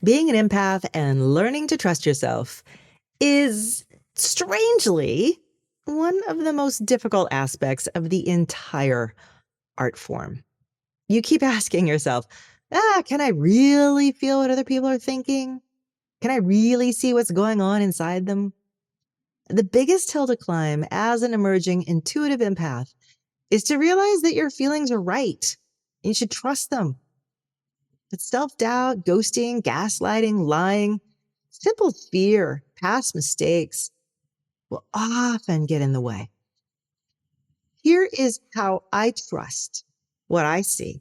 Being an empath and learning to trust yourself is strangely one of the most difficult aspects of the entire art form. You keep asking yourself, can I really feel what other people are thinking? Can I really see what's going on inside them? The biggest hill to climb as an emerging intuitive empath is to realize that your feelings are right. You should trust them. But self-doubt, ghosting, gaslighting, lying, simple fear, past mistakes will often get in the way. Here is how I trust what I see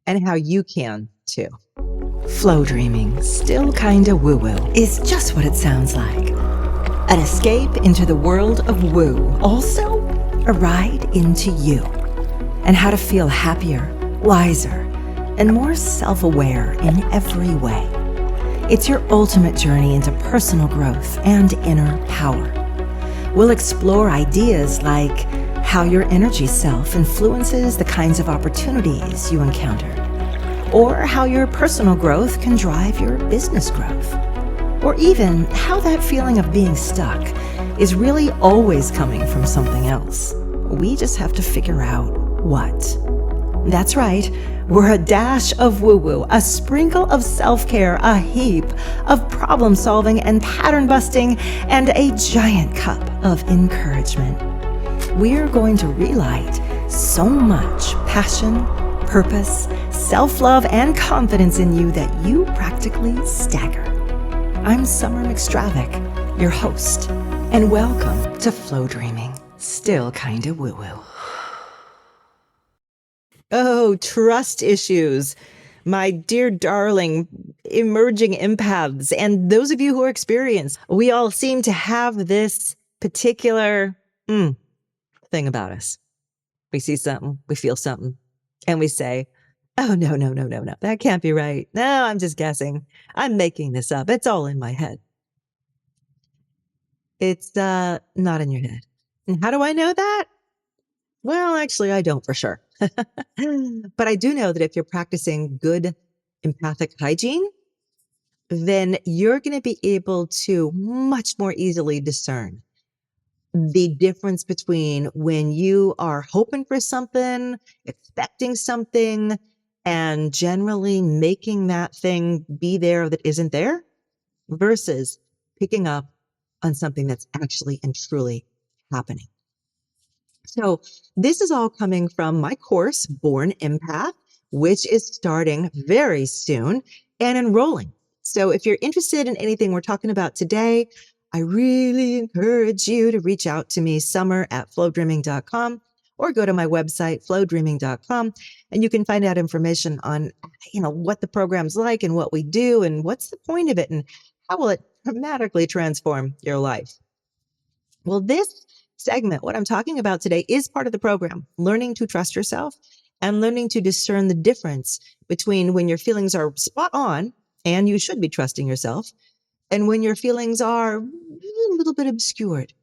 and how you can too. Flow dreaming, still kinda woo-woo, is just what it sounds like. An escape into the world of woo. Also, a ride into you and how to feel happier, wiser, and more self-aware in every way. It's your ultimate journey into personal growth and inner power. We'll explore ideas like how your energy self influences the kinds of opportunities you encounter, or how your personal growth can drive your business growth, or even how that feeling of being stuck is really always coming from something else. We just have to figure out what. That's right. We're a dash of woo-woo, a sprinkle of self-care, a heap of problem-solving and pattern-busting, and a giant cup of encouragement. We're going to relight so much passion, purpose, self-love, and confidence in you that you practically stagger. I'm Summer McStravick, your host, and welcome to Flow Dreaming, still kinda woo-woo. Oh, trust issues. My dear darling emerging empaths, and those of you who are experienced, we all seem to have this particular thing about us. We see something, we feel something, and we say, oh, no, no, no, no, no, that can't be right. No, I'm just guessing. I'm making this up. It's all in my head. It's not in your head. And how do I know that? Well, actually, I don't for sure. But I do know that if you're practicing good empathic hygiene, then you're going to be able to much more easily discern the difference between when you are hoping for something, expecting something, and generally making that thing be there that isn't there, versus picking up on something that's actually and truly happening. So this is all coming from my course, Born Empath, which is starting very soon and enrolling. So if you're interested in anything we're talking about today, I really encourage you to reach out to me, summer@flowdreaming.com, or go to my website, flowdreaming.com, and you can find out information on, what the program's like and what we do and what's the point of it and how will it dramatically transform your life. Well, this segment, what I'm talking about today, is part of the program, learning to trust yourself and learning to discern the difference between when your feelings are spot on and you should be trusting yourself, and when your feelings are a little bit obscured.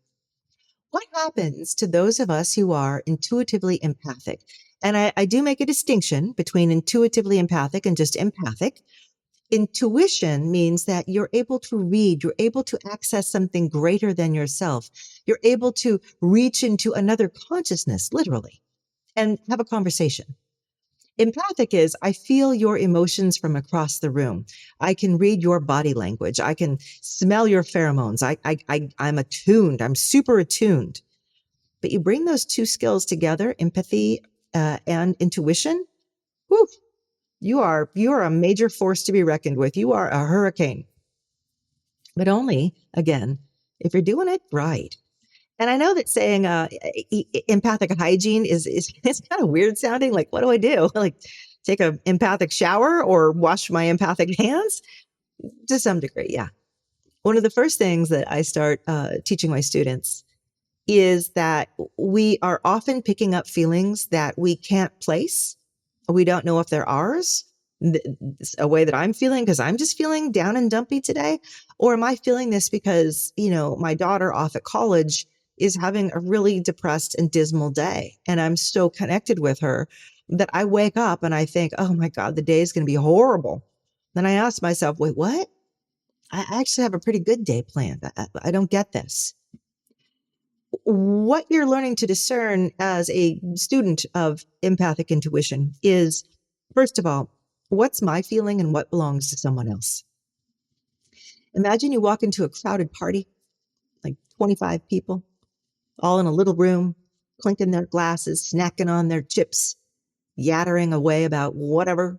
What happens to those of us who are intuitively empathic? And I do make a distinction between intuitively empathic and just empathic. Intuition means that you're able to read, you're able to access something greater than yourself. You're able to reach into another consciousness, literally, and have a conversation. Empathic is, I feel your emotions from across the room. I can read your body language. I can smell your pheromones. I'm attuned. I'm super attuned. But you bring those two skills together, empathy and intuition, whew, you are a major force to be reckoned with. You are a hurricane, but only, again, if you're doing it right. And I know that saying empathic hygiene is it's kind of weird sounding. Like, what do I do? Like, take an empathic shower or wash my empathic hands? To some degree, yeah. One of the first things that I start teaching my students is that we are often picking up feelings that we can't place. We don't know if they're ours, a way that I'm feeling because I'm just feeling down and dumpy today. Or am I feeling this because, my daughter off at college is having a really depressed and dismal day. And I'm so connected with her that I wake up and I think, oh my God, the day is going to be horrible. Then I asked myself, wait, what? I actually have a pretty good day planned. I don't get this. What you're learning to discern as a student of empathic intuition is, first of all, what's my feeling and what belongs to someone else? Imagine you walk into a crowded party, like 25 people, all in a little room, clinking their glasses, snacking on their chips, yattering away about whatever.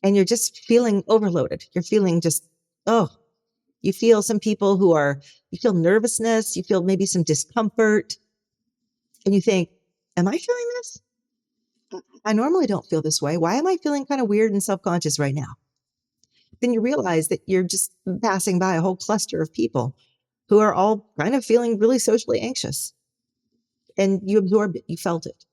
And you're just feeling overloaded. You're feeling just, oh, you feel some people you feel nervousness, you feel maybe some discomfort, and you think, am I feeling this? I normally don't feel this way. Why am I feeling kind of weird and self-conscious right now? Then you realize that you're just passing by a whole cluster of people who are all kind of feeling really socially anxious. And you absorbed it, you felt it.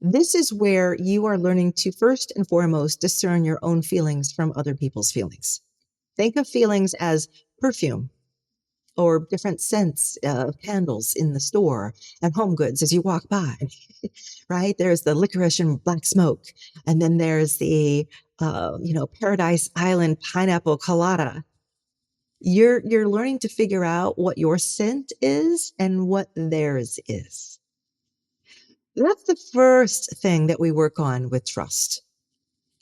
This is where you are learning to first and foremost discern your own feelings from other people's feelings. Think of feelings as perfume or different scents of candles in the store and home goods as you walk by, right? There's the licorice and black smoke. And then there's the, Paradise Island pineapple colada. You're learning to figure out what your scent is and what theirs is. That's the first thing that we work on with trust,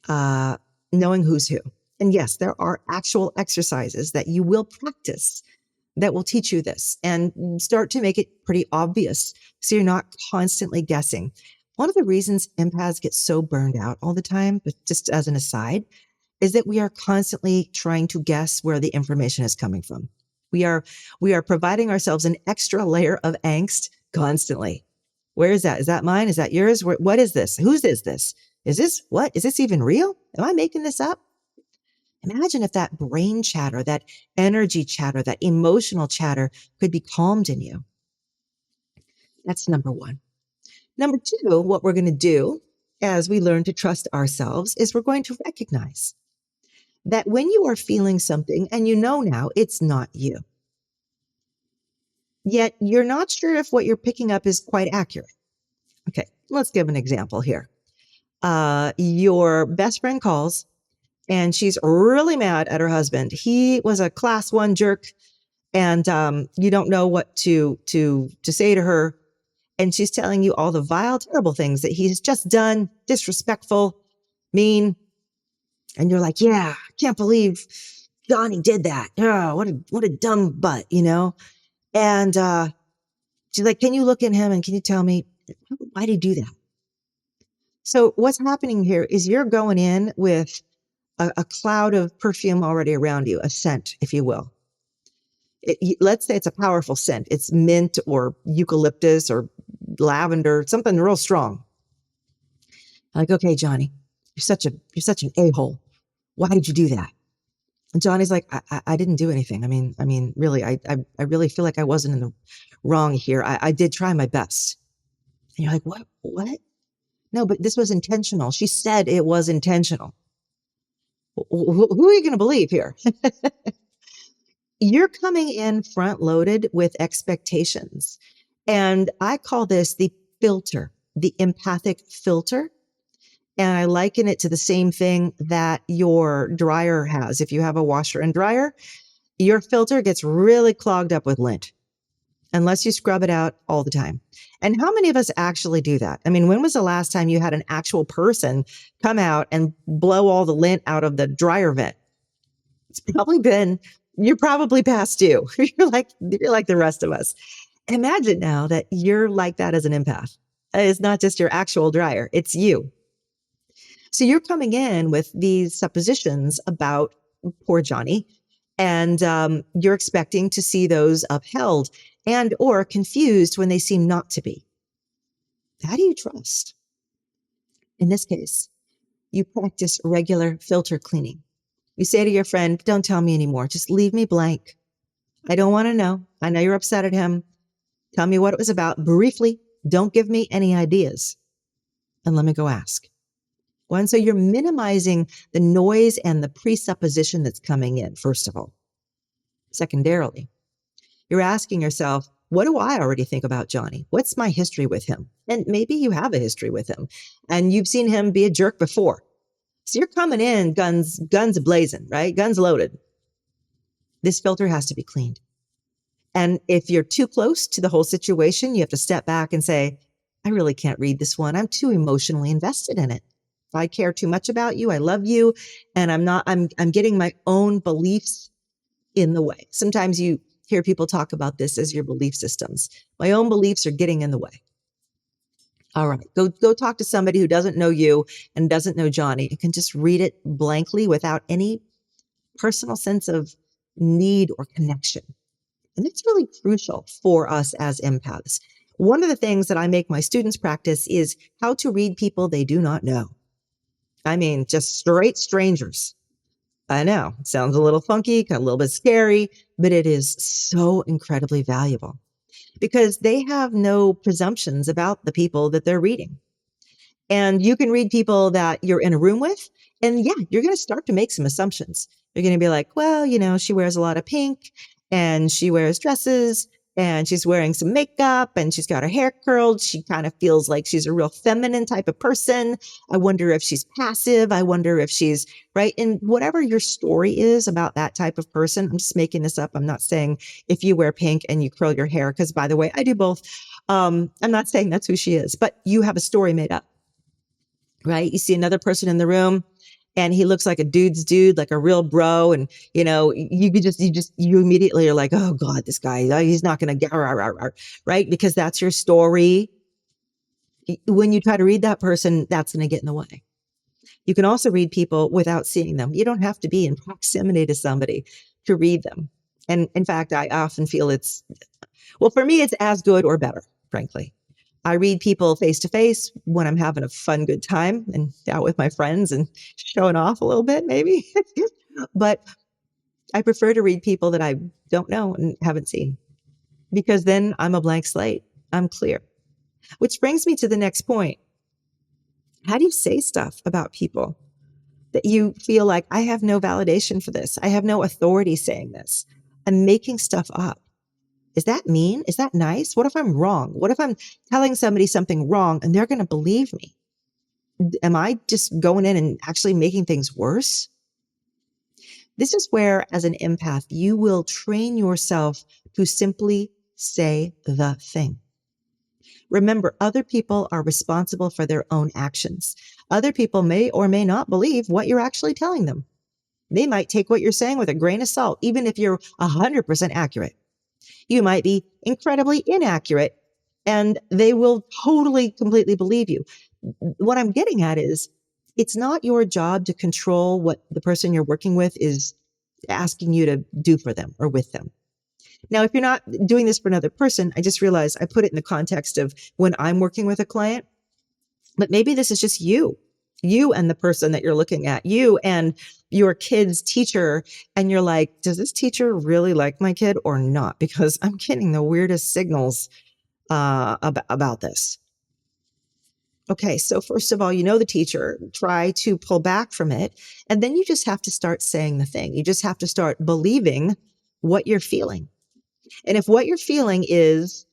knowing who's who. And yes, there are actual exercises that you will practice that will teach you this and start to make it pretty obvious so you're not constantly guessing. One of the reasons empaths get so burned out all the time, but just as an aside, is that we are constantly trying to guess where the information is coming from. We are providing ourselves an extra layer of angst constantly. Where is that? Is that mine? Is that yours? What is this? Whose is this? Is this what? Is this even real? Am I making this up? Imagine if that brain chatter, that energy chatter, that emotional chatter could be calmed in you. That's number one. Number two, what we're going to do as we learn to trust ourselves is we're going to recognize that when you are feeling something and you know now it's not you, yet you're not sure if what you're picking up is quite accurate. Okay, let's give an example here. Your best friend calls and she's really mad at her husband. He was a class 1 jerk, and you don't know what to say to her. And she's telling you all the vile, terrible things that he's just done, disrespectful, mean. And you're like, yeah, I can't believe Johnny did that. Oh, what a dumb butt, And she's like, can you look at him and can you tell me, why did he do that? So what's happening here is you're going in with a cloud of perfume already around you, a scent, if you will. Let's say it's a powerful scent. It's mint or eucalyptus or lavender, something real strong. Like, okay, Johnny, you're such an a-hole. Why did you do that? And Johnny's like, I didn't do anything. I mean, really, I really feel like I wasn't in the wrong here. I did try my best. And you're like, what? No, but this was intentional. She said it was intentional. Who are you going to believe here? You're coming in front loaded with expectations. And I call this the filter, the empathic filter. And I liken it to the same thing that your dryer has. If you have a washer and dryer, your filter gets really clogged up with lint unless you scrub it out all the time. And how many of us actually do that? I mean, when was the last time you had an actual person come out and blow all the lint out of the dryer vent? You're probably past due. You're like the rest of us. Imagine now that you're like that as an empath. It's not just your actual dryer, it's you. So you're coming in with these suppositions about poor Johnny, and you're expecting to see those upheld and or confused when they seem not to be. How do you trust? In this case, you practice regular filter cleaning. You say to your friend, don't tell me anymore. Just leave me blank. I don't want to know. I know you're upset at him. Tell me what it was about briefly. Don't give me any ideas. And let me go ask. Well, and so you're minimizing the noise and the presupposition that's coming in, first of all. Secondarily, you're asking yourself, what do I already think about Johnny? What's my history with him? And maybe you have a history with him and you've seen him be a jerk before. So you're coming in guns blazing, right? Guns loaded. This filter has to be cleaned. And if you're too close to the whole situation, you have to step back and say, I really can't read this one. I'm too emotionally invested in it. I care too much about you. I love you. And I'm getting my own beliefs in the way. Sometimes you hear people talk about this as your belief systems. My own beliefs are getting in the way. All right, go talk to somebody who doesn't know you and doesn't know Johnny and can just read it blankly without any personal sense of need or connection. And that's really crucial for us as empaths. One of the things that I make my students practice is how to read people they do not know. I mean, just straight strangers. I know, it sounds a little funky, a little bit scary, but it is so incredibly valuable because they have no presumptions about the people that they're reading. And you can read people that you're in a room with, and yeah, you're going to start to make some assumptions. You're going to be like, well, she wears a lot of pink and she wears dresses and she's wearing some makeup and she's got her hair curled. She kind of feels like she's a real feminine type of person. I wonder if she's passive. I wonder if she's right. And whatever your story is about that type of person, I'm just making this up. I'm not saying if you wear pink and you curl your hair, because by the way, I do both. I'm not saying that's who she is, but you have a story made up. Right? You see another person in the room and he looks like a dude's dude, like a real bro. And, you immediately are like, oh God, this guy, he's not going to get, right? Because that's your story. When you try to read that person, that's going to get in the way. You can also read people without seeing them. You don't have to be in proximity to somebody to read them. And in fact, I often feel for me, it's as good or better, frankly. I read people face to face when I'm having a fun, good time and out with my friends and showing off a little bit, maybe. But I prefer to read people that I don't know and haven't seen because then I'm a blank slate. I'm clear. Which brings me to the next point. How do you say stuff about people that you feel like I have no validation for this? I have no authority saying this. I'm making stuff up. Is that mean? Is that nice? What if I'm wrong? What if I'm telling somebody something wrong and they're going to believe me? Am I just going in and actually making things worse? This is where, as an empath, you will train yourself to simply say the thing. Remember, other people are responsible for their own actions. Other people may or may not believe what you're actually telling them. They might take what you're saying with a grain of salt, even if you're 100% accurate. You might be incredibly inaccurate and they will totally, completely believe you. What I'm getting at is it's not your job to control what the person you're working with is asking you to do for them or with them. Now, if you're not doing this for another person, I just realized I put it in the context of when I'm working with a client, but maybe this is just you and the person that you're looking at, you and your kid's teacher. And you're like, does this teacher really like my kid or not? Because I'm getting the weirdest signals about this. Okay, so first of all, the teacher, try to pull back from it. And then you just have to start saying the thing. You just have to start believing what you're feeling. And if what you're feeling is,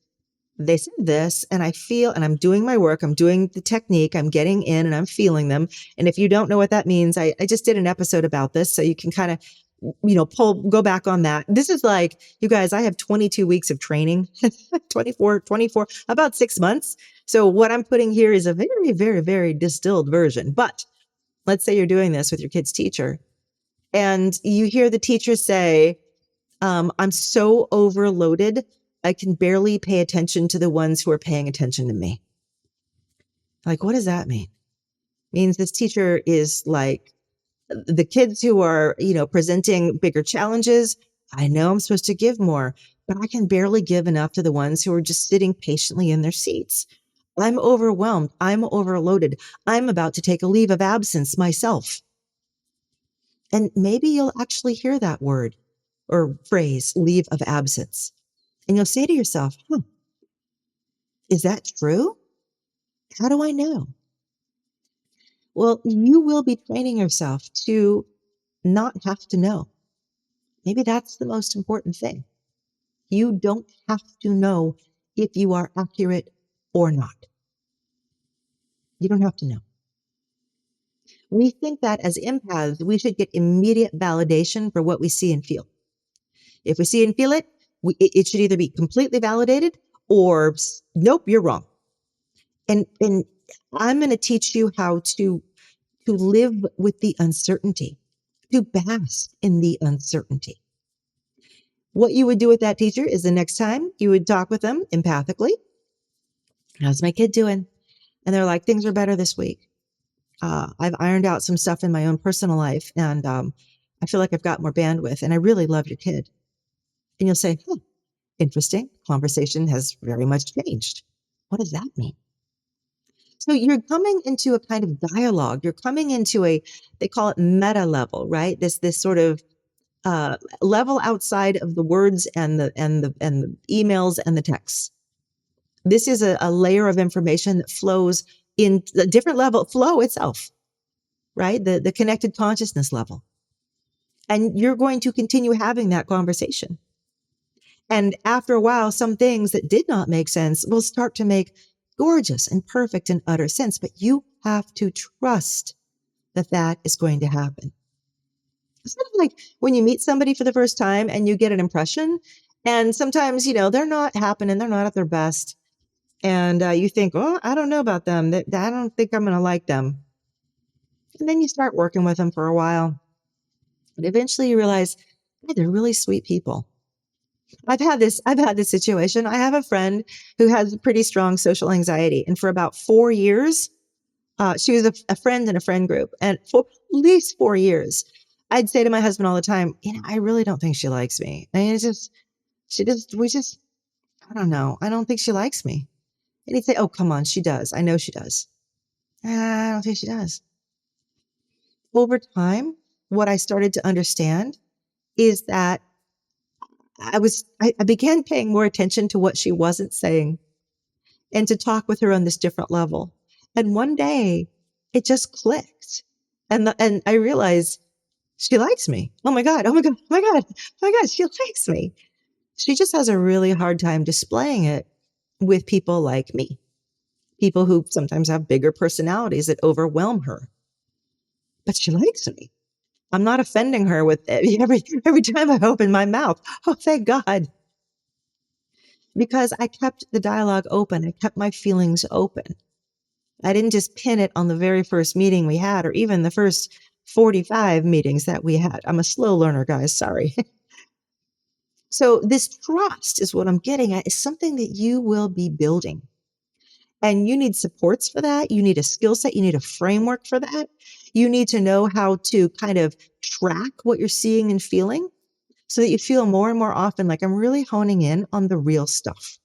they said this and I feel, and I'm doing my work, I'm doing the technique, I'm getting in and I'm feeling them. And if you don't know what that means, I just did an episode about this. So you can kind of, go back on that. This is like, you guys, I have 22 weeks of training, 24, about 6 months. So what I'm putting here is a very, very, very distilled version. But let's say you're doing this with your kid's teacher and you hear the teacher say, I'm so overloaded. I can barely pay attention to the ones who are paying attention to me. Like, what does that mean? It means this teacher is like the kids who are, presenting bigger challenges. I know I'm supposed to give more, but I can barely give enough to the ones who are just sitting patiently in their seats. I'm overwhelmed. I'm overloaded. I'm about to take a leave of absence myself. And maybe you'll actually hear that word or phrase, leave of absence. And you'll say to yourself, is that true? How do I know? Well, you will be training yourself to not have to know. Maybe that's the most important thing. You don't have to know if you are accurate or not. You don't have to know. We think that as empaths, we should get immediate validation for what we see and feel. If we see and feel it, it should either be completely validated or nope, you're wrong. And I'm going to teach you how to live with the uncertainty, to bask in the uncertainty. What you would do with that teacher is the next time you would talk with them empathically. How's my kid doing? And they're like, things are better this week. I've ironed out some stuff in my own personal life, and I feel like I've got more bandwidth, and I really love your kid. And you'll say, interesting. Conversation has very much changed. What does that mean? So you're coming into a kind of dialogue. You're coming into they call it meta level, right? This sort of level outside of the words and the emails and the texts. This is a layer of information that flows in a different level, flow itself, right? The connected consciousness level. And you're going to continue having that conversation. And after a while, some things that did not make sense will start to make gorgeous and perfect and utter sense. But you have to trust that that is going to happen. It's sort of like when you meet somebody for the first time and you get an impression. And sometimes, they're not happening. They're not at their best. And you think, oh, I don't know about them. I don't think I'm going to like them. And then you start working with them for a while. And eventually you realize, hey, they're really sweet people. I've had this situation. I have a friend who has pretty strong social anxiety. And for about 4 years, she was a friend in a friend group. And for at least 4 years, I'd say to my husband all the time, I really don't think she likes me. I mean, I don't know. I don't think she likes me. And he'd say, oh, come on, she does. I know she does. I don't think she does. Over time, what I started to understand is that I began paying more attention to what she wasn't saying and to talk with her on this different level. And one day it just clicked. And I realized she likes me. Oh my God. Oh my God. Oh my God. Oh my God. She likes me. She just has a really hard time displaying it with people like me, people who sometimes have bigger personalities that overwhelm her. But she likes me. I'm not offending her with every time I open my mouth. Oh, thank God. Because I kept the dialogue open. I kept my feelings open. I didn't just pin it on the very first meeting we had, or even the first 45 meetings that we had. I'm a slow learner, guys. Sorry. So this trust is what I'm getting at, is something that you will be building. And you need supports for that. You need a skill set. You need a framework for that. You need to know how to kind of track what you're seeing and feeling so that you feel more and more often like I'm really honing in on the real stuff.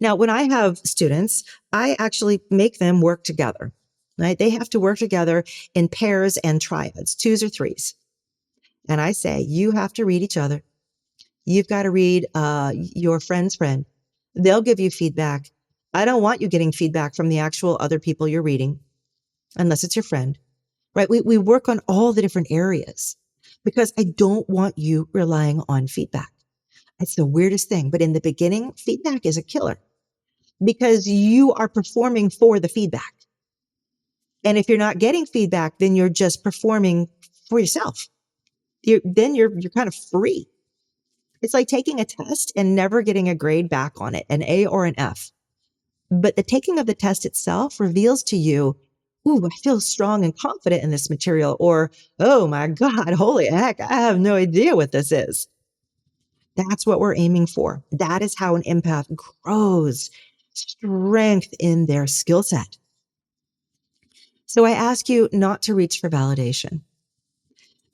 Now, when I have students, I actually make them work together, right? They have to work together in pairs and triads, twos or threes. And I say, you have to read each other. You've got to read your friend's friend. They'll give you feedback. I don't want you getting feedback from the actual other people you're reading, unless it's your friend, right? We work on all the different areas because I don't want you relying on feedback. It's the weirdest thing. But in the beginning, feedback is a killer because you are performing for the feedback. And if you're not getting feedback, then you're just performing for yourself. You're kind of free. It's like taking a test and never getting a grade back on it, an A or an F. But the taking of the test itself reveals to you, ooh, I feel strong and confident in this material. Or, oh my God, holy heck, I have no idea what this is. That's what we're aiming for. That is how an empath grows strength in their skill set. So I ask you not to reach for validation.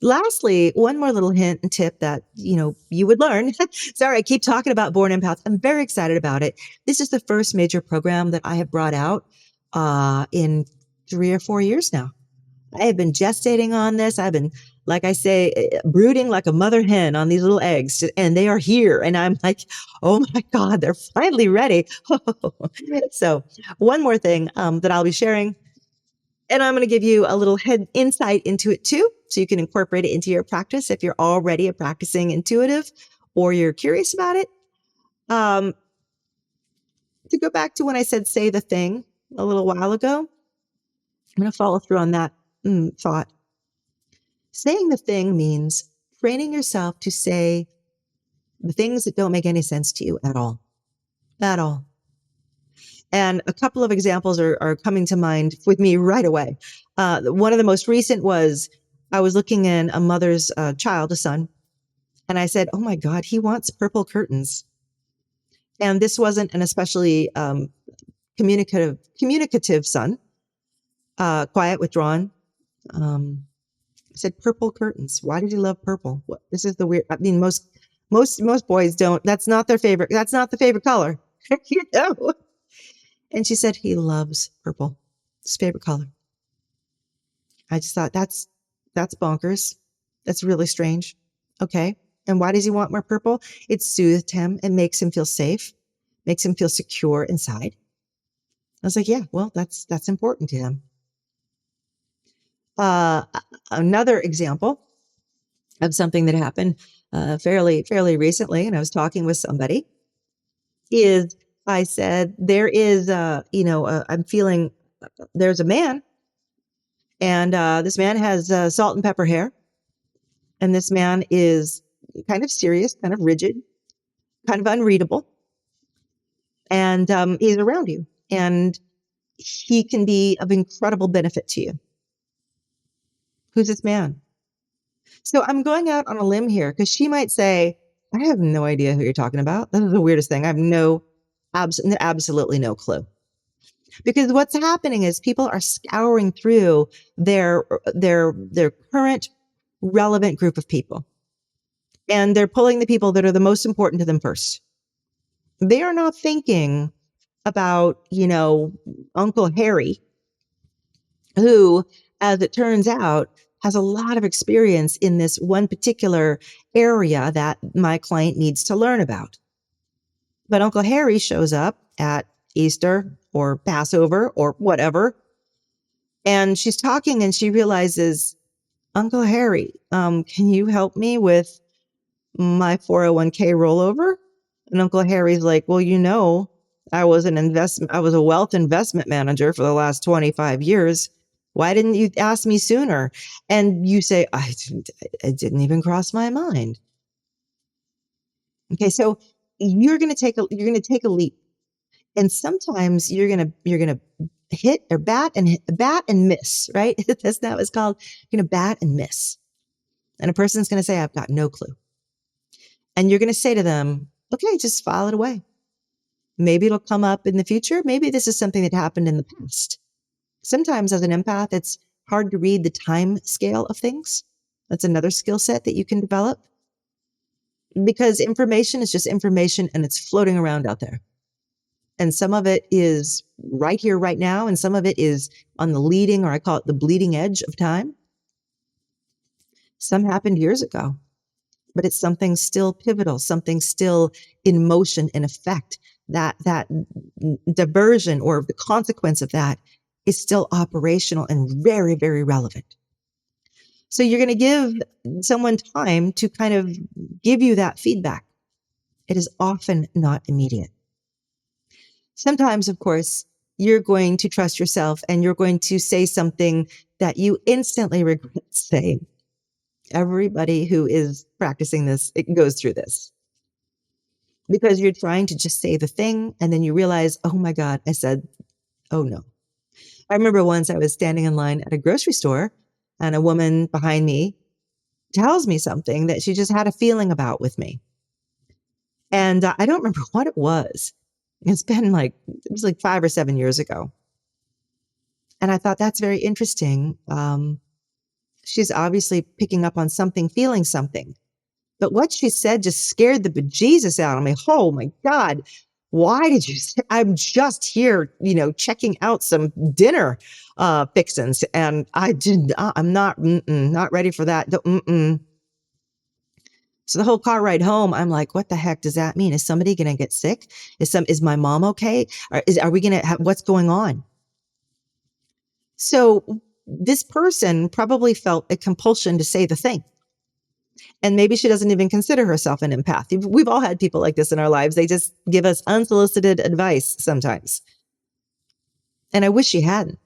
Lastly, one more little hint and tip that, you would learn. Sorry, I keep talking about Born Empath. I'm very excited about it. This is the first major program that I have brought out in 3 or 4 years now. I have been gestating on this. I've been, like I say, brooding like a mother hen on these little eggs, and they are here. And I'm like, oh my God, they're finally ready. So one more thing that I'll be sharing. And I'm going to give you a little head insight into it too, so you can incorporate it into your practice if you're already a practicing intuitive or you're curious about it. To go back to when I said say the thing a little while ago, I'm going to follow through on that. thought. Saying the thing means training yourself to say the things that don't make any sense to you at all. At all. And a couple of examples are coming to mind with me right away. One of the most recent was I was looking in a mother's child, a son, and I said, "Oh my God, he wants purple curtains." And this wasn't an especially communicative son, quiet, withdrawn. I said, "Purple curtains. Why did he love purple? What, this is the weird. I mean, most boys don't. That's not their favorite. That's not the favorite color, you know." And she said, "He loves purple. His favorite color." I just thought that's bonkers. That's really strange. Okay. And why does he want more purple? It soothed him. It makes him feel safe, makes him feel secure inside. I was like, yeah, well, that's important to him. Another example of something that happened fairly recently, and I was talking with somebody, is I said, there is, I'm feeling, there's a man, and this man has salt and pepper hair, and this man is kind of serious, kind of rigid, kind of unreadable, and he's around you, and he can be of incredible benefit to you. Who's this man? So I'm going out on a limb here because she might say, "I have no idea who you're talking about. This is the weirdest thing. I have absolutely no clue." Because what's happening is people are scouring through their current relevant group of people, and they're pulling the people that are the most important to them first. They are not thinking about, Uncle Harry, who, as it turns out, has a lot of experience in this one particular area that my client needs to learn about. But Uncle Harry shows up at Easter or Passover or whatever, and she's talking and she realizes, "Uncle Harry, can you help me with my 401k rollover?" And Uncle Harry's like, "Well, I was a wealth investment manager for the last 25 years. Why didn't you ask me sooner?" And you say, it didn't even cross my mind." Okay. So you're going to take a leap, and sometimes you're going to hit or bat and miss, right? That's not what it's called. You're going to bat and miss. And a person's going to say, "I've got no clue." And you're going to say to them, "Okay, just file it away. Maybe it'll come up in the future. Maybe this is something that happened in the past." Sometimes as an empath, it's hard to read the time scale of things. That's another skill set that you can develop, because information is just information and it's floating around out there. And some of it is right here, right now. And some of it is on the leading, or I call it the bleeding edge of time. Some happened years ago, but it's something still pivotal, something still in motion, in effect. That diversion or the consequence of that is still operational and very, very relevant. So you're going to give someone time to kind of give you that feedback. It is often not immediate. Sometimes, of course, you're going to trust yourself and you're going to say something that you instantly regret saying. Everybody who is practicing this, it goes through this, because you're trying to just say the thing and then you realize, "Oh my God, I said, oh no." I remember once I was standing in line at a grocery store and a woman behind me tells me something that she just had a feeling about with me. And I don't remember what it was. It was like 5 or 7 years ago. And I thought, that's very interesting. She's obviously picking up on something, feeling something. But what she said just scared the bejesus out of me. Oh my God. Why did you say? I'm just here, checking out some dinner fixins. And I'm not ready for that. So the whole car ride home, I'm like, what the heck does that mean? Is somebody going to get sick? Is my mom okay? Are we going to have, what's going on? So this person probably felt a compulsion to say the thing. And maybe she doesn't even consider herself an empath. We've all had people like this in our lives. They just give us unsolicited advice sometimes. And I wish she hadn't.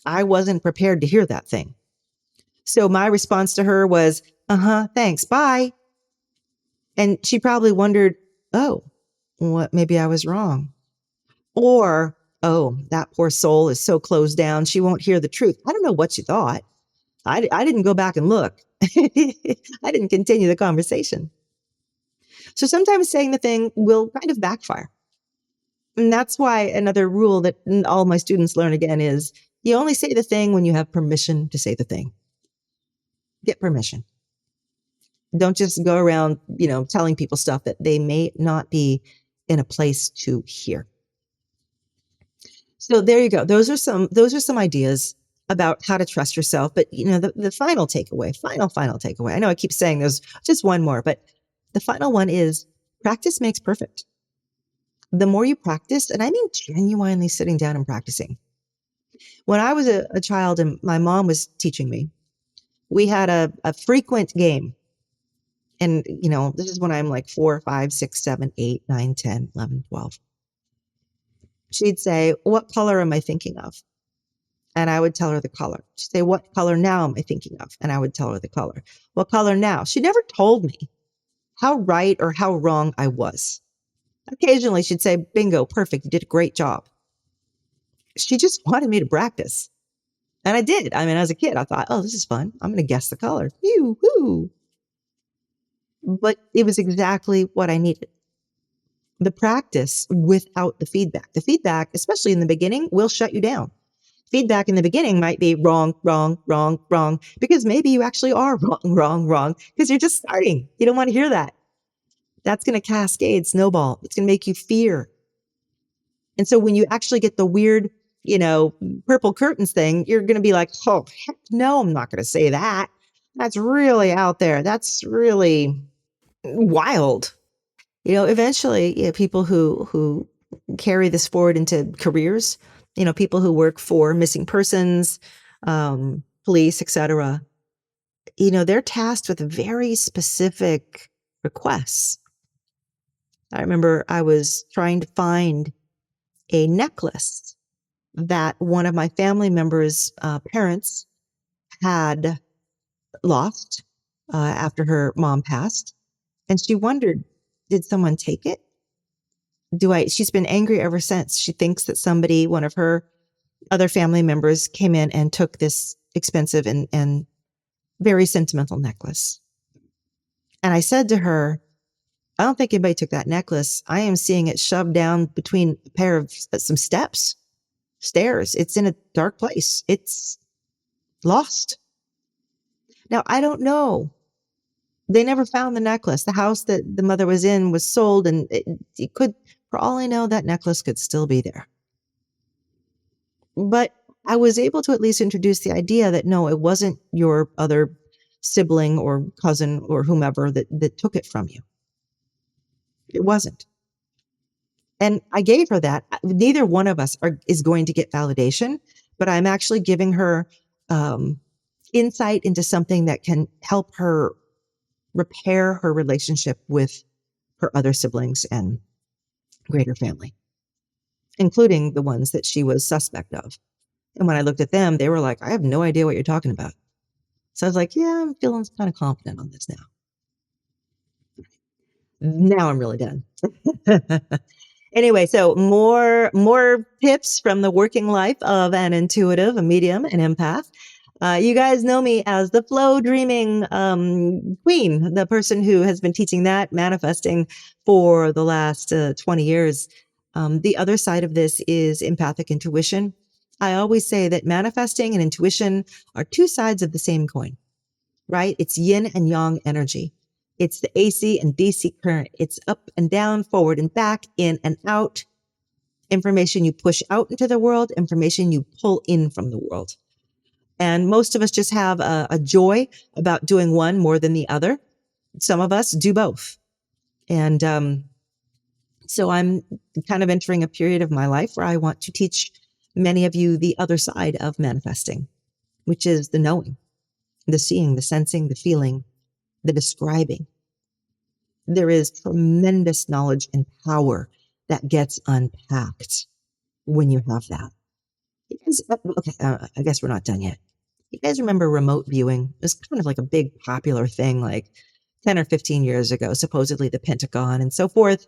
I wasn't prepared to hear that thing. So my response to her was, thanks, bye. And she probably wondered, oh, what, maybe I was wrong. Or, oh, that poor soul is so closed down, she won't hear the truth. I don't know what she thought. I didn't go back and look. I didn't continue the conversation. So sometimes saying the thing will kind of backfire. And that's why another rule that all my students learn again is you only say the thing when you have permission to say the thing. Get permission. Don't just go around, telling people stuff that they may not be in a place to hear. So there you go. Those are some ideas about how to trust yourself. But the final takeaway, final takeaway. I know I keep saying there's just one more, but the final one is practice makes perfect. The more you practice, and I mean genuinely sitting down and practicing. When I was a child and my mom was teaching me, we had a frequent game. And, this is when I'm like 4, 5, 6, 7, 8, 9, 10, 11, 12. She'd say, what color am I thinking of? And I would tell her the color. She'd say, what color now am I thinking of? And I would tell her the color. What color now? She never told me how right or how wrong I was. Occasionally she'd say, bingo, perfect. You did a great job. She just wanted me to practice. And I did. I mean, as a kid, I thought, oh, this is fun. I'm going to guess the color. Yoo-hoo. But it was exactly what I needed. The practice without the feedback. The feedback, especially in the beginning, will shut you down. Feedback in the beginning might be wrong, because maybe you actually are wrong, because you're just starting. You don't want to hear that. That's going to cascade, snowball. It's going to make you fear. And so when you actually get the weird, purple curtains thing, you're going to be like, oh, heck no, I'm not going to say that. That's really out there. That's really wild. Eventually, people who carry this forward into careers, people who work for missing persons, police, etc., they're tasked with very specific requests. I remember I was trying to find a necklace that one of my family members' parents had lost after her mom passed. And she wondered, did someone take it? She's been angry ever since. She thinks that one of her other family members came in and took this expensive and very sentimental necklace. And I said to her, I don't think anybody took that necklace. I am seeing it shoved down between a pair of some stairs. It's in a dark place. It's lost. Now, I don't know. They never found the necklace. The house that the mother was in was sold, and it could, for all I know, that necklace could still be there. But I was able to at least introduce the idea that no, it wasn't your other sibling or cousin or whomever that took it from you. It wasn't. And I gave her that. Neither one of us is going to get validation, but I'm actually giving her insight into something that can help her repair her relationship with her other siblings and greater family, including the ones that she was suspect of. And when I looked at them, they were like, I have no idea what you're talking about. So I was like, yeah, I'm feeling kind of confident on this now. Now I'm really done. Anyway, so more tips from the working life of an intuitive, a medium, an empath. You guys know me as the Flowdreaming queen, the person who has been teaching that manifesting for the last 20 years. The other side of this is empathic intuition. I always say that manifesting and intuition are two sides of the same coin, right? It's yin and yang energy. It's the AC and DC current. It's up and down, forward and back, in and out. Information you push out into the world, information you pull in from the world. And most of us just have a joy about doing one more than the other. Some of us do both. And so I'm kind of entering a period of my life where I want to teach many of you the other side of manifesting, which is the knowing, the seeing, the sensing, the feeling, the describing. There is tremendous knowledge and power that gets unpacked when you have that. You guys, okay, I guess we're not done yet. You guys remember remote viewing? It was kind of like a big popular thing like 10 or 15 years ago, supposedly the Pentagon and so forth.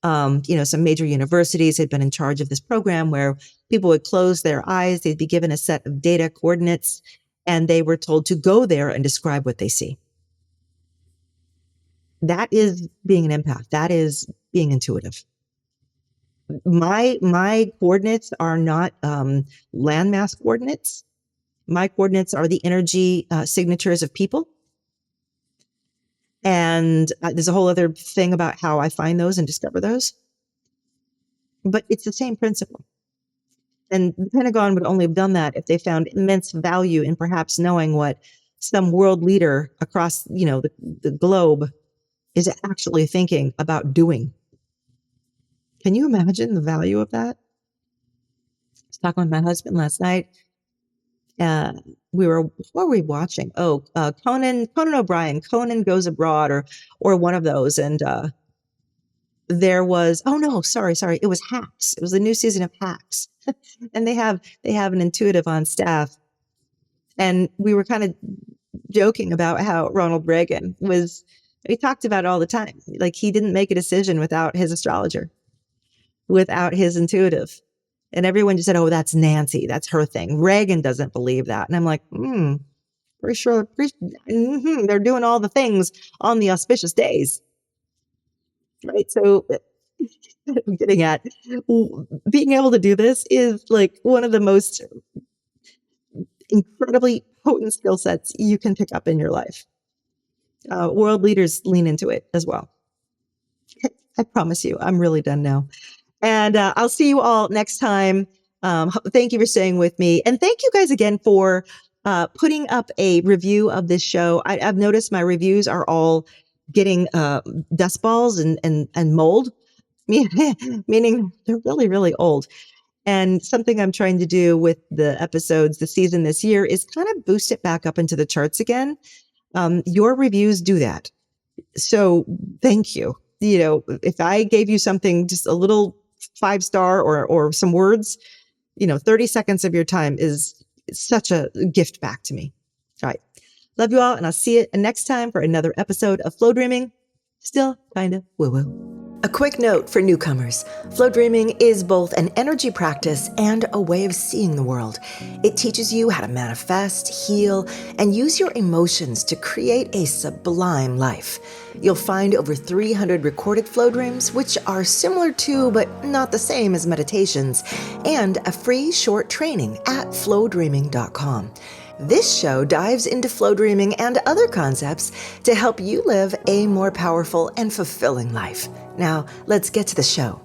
Some major universities had been in charge of this program where people would close their eyes, they'd be given a set of data coordinates, and they were told to go there and describe what they see. That is being an empath. That is being intuitive. My coordinates are not landmass coordinates. My coordinates are the energy signatures of people. And there's a whole other thing about how I find those and discover those. But it's the same principle. And the Pentagon would only have done that if they found immense value in perhaps knowing what some world leader across, the globe is actually thinking about doing. Can you imagine the value of that? I was talking with my husband last night. uh, what were we watching? Oh, Conan O'Brien, Conan Goes Abroad, or one of those. And there was, oh no, sorry, it was Hacks. It was the new season of Hacks, and they have an intuitive on staff, and we were kind of joking about how Ronald Reagan was. We talked about it all the time. Like he didn't make a decision without his astrologer, without his intuitive. And everyone just said, oh, that's Nancy. That's her thing. Reagan doesn't believe that. And I'm like, pretty sure they're doing all the things on the auspicious days. Right. So I'm getting at being able to do this is like one of the most incredibly potent skill sets you can pick up in your life. World leaders lean into it as well. I promise you, I'm really done now. And I'll see you all next time. Thank you for staying with me. And thank you guys again for putting up a review of this show. I've noticed my reviews are all getting dust balls and mold, meaning they're really, really old. And something I'm trying to do with the episodes, the season this year, is kind of boost it back up into the charts again. Your reviews do that. So thank you. If I gave you something, just a little 5-star or some words, 30 seconds of your time is such a gift back to me. All right. Love you all. And I'll see you next time for another episode of Flowdreaming. Still kind of woo-woo. A quick note for newcomers. Flowdreaming is both an energy practice and a way of seeing the world. It teaches you how to manifest, heal, and use your emotions to create a sublime life. You'll find over 300 recorded flow dreams, which are similar to, but not the same as meditations, and a free short training at flowdreaming.com. This show dives into flow dreaming and other concepts to help you live a more powerful and fulfilling life. Now, let's get to the show.